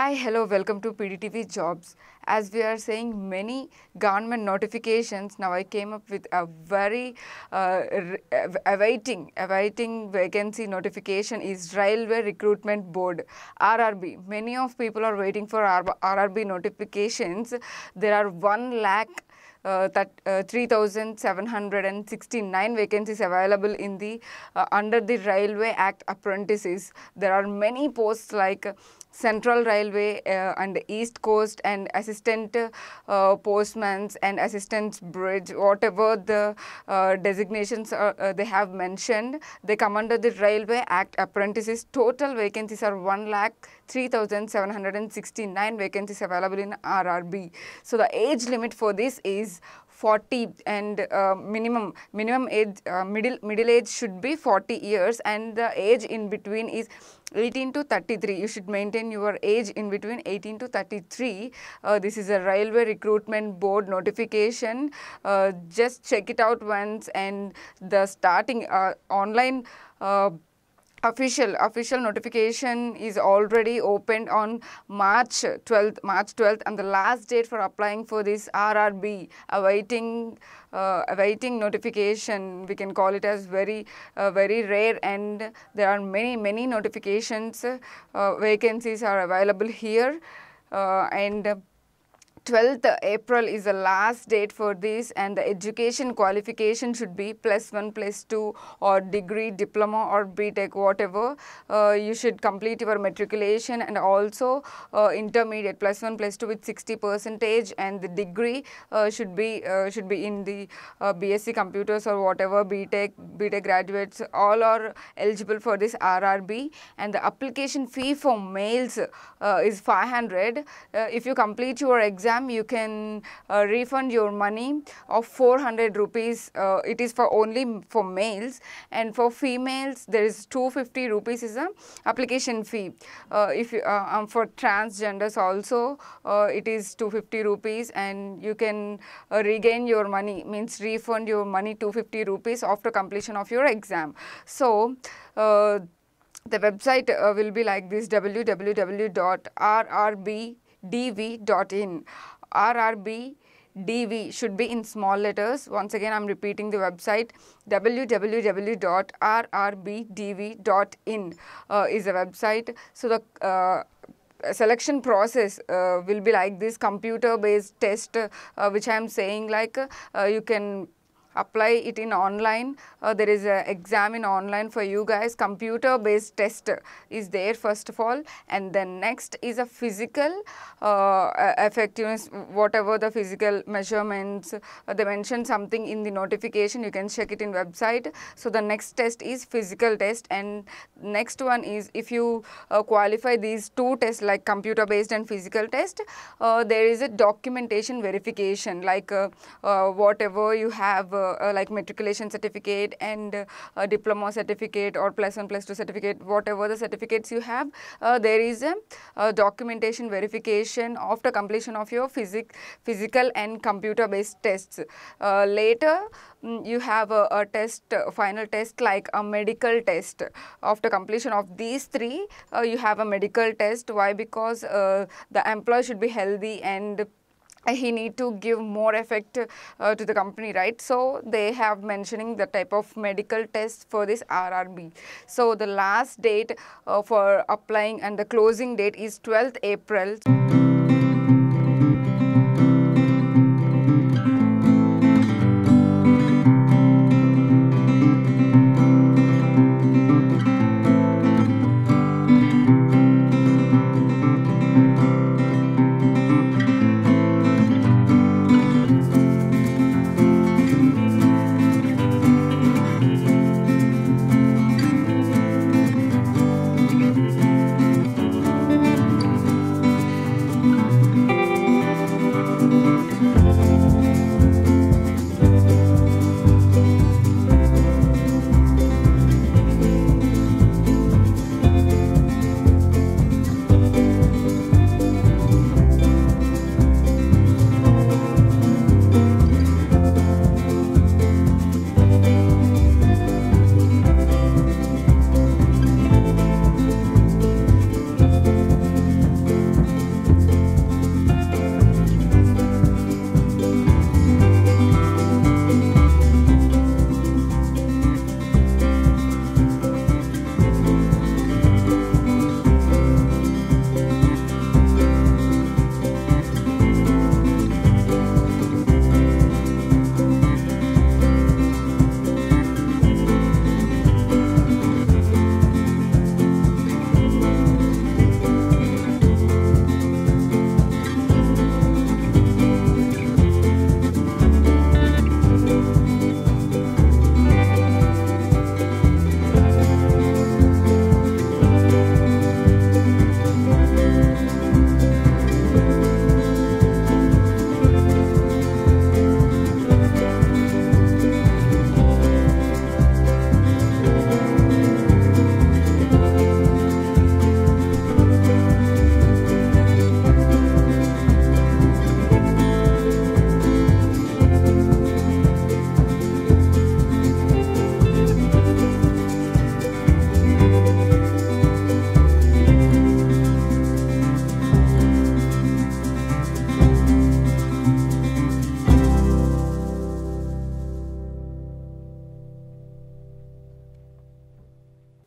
Hi, hello, welcome to PDTV Jobs. As we are saying many government notifications, now I came up with a very awaiting vacancy notification is Railway Recruitment Board, RRB. Many of people are waiting for RRB notifications. There are 1 lakh 3,769 vacancies available in the under the Railway Act apprentices. There are many posts like Central Railway and East Coast and assistant postmans and assistants bridge, whatever the designations they have mentioned, they come under the Railway Act apprentices. Total vacancies are 1,03,769 vacancies available in RRB. So the age limit for this is 40 and minimum age, middle age should be 40 years, and the age in between is 18 to 33. You should maintain your age in between 18 to 33. This is a Railway Recruitment Board notification. Just check it out once, and the starting online official notification is already opened on March 12th, and the last date for applying for this RRB awaiting notification, we can call it as very rare, and there are many notifications. Vacancies are available here, and 12th April is the last date for this, and the education qualification should be +1, +2 or degree, diploma or BTech, whatever. You should complete your matriculation, and also intermediate +1, +2 with 60%, and the degree should be in the BSc computers or whatever, BTech graduates, all are eligible for this RRB. And the application fee for males is 500. If you complete your exam, you can refund your money of 400 rupees. It is for only for males, and for females there is 250 rupees is a application fee. If you, for transgenders also it is 250 rupees, and you can regain your money, means refund your money 250 rupees after completion of your exam. So the website will be like this: www.rrbdv.in. RRBDV should be in small letters. Once again, I am repeating the website: www.rrbdv.in is a website. So the selection process will be like this: computer based test, which I am saying, like you can apply it in online. There is an exam in online for you guys. Computer based test is there first of all, and then next is a physical effectiveness, whatever the physical measurements. They mentioned something in the notification, you can check it in website. So the next test is physical test, and next one is, if you qualify these two tests like computer based and physical test, there is a documentation verification, like whatever you have, like matriculation certificate and diploma certificate or +1, +2 certificate, whatever the certificates you have, there is a documentation verification after completion of your physical and computer based tests. Later you have a test, final test like a medical test. After completion of these three, you have a medical test. Why? Because the employee should be healthy and he need to give more effect to the company, right? So they have mentioning the type of medical test for this RRB. So the last date for applying and the closing date is 12th April.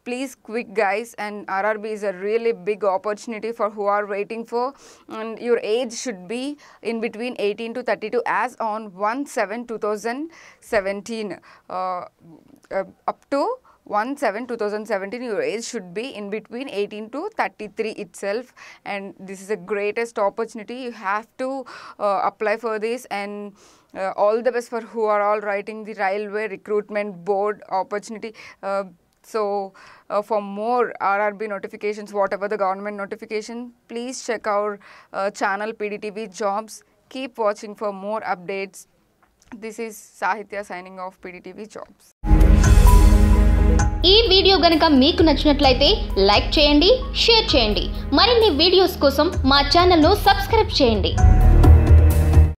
please quick guys, and RRB is a really big opportunity for who are waiting for, and your age should be in between 18 to 32 as on 1/7/2017. Up to 1/7/2017 your age should be in between 18 to 33 itself, and this is the greatest opportunity. You have to apply for this, and all the best for who are all writing the railway recruitment board opportunity. So for more RRB notifications, whatever the government notification, please check our channel PDTV Jobs. Keep watching for more updates. This is Sahitya signing off, PDTV Jobs. ఈ video గనుక మీకు నచ్చినట్లయితే like చేయండి, share చేయండి. మరిన్ని videos కోసం మా ఛానల్ను సబ్స్క్రైబ్ చేయండి.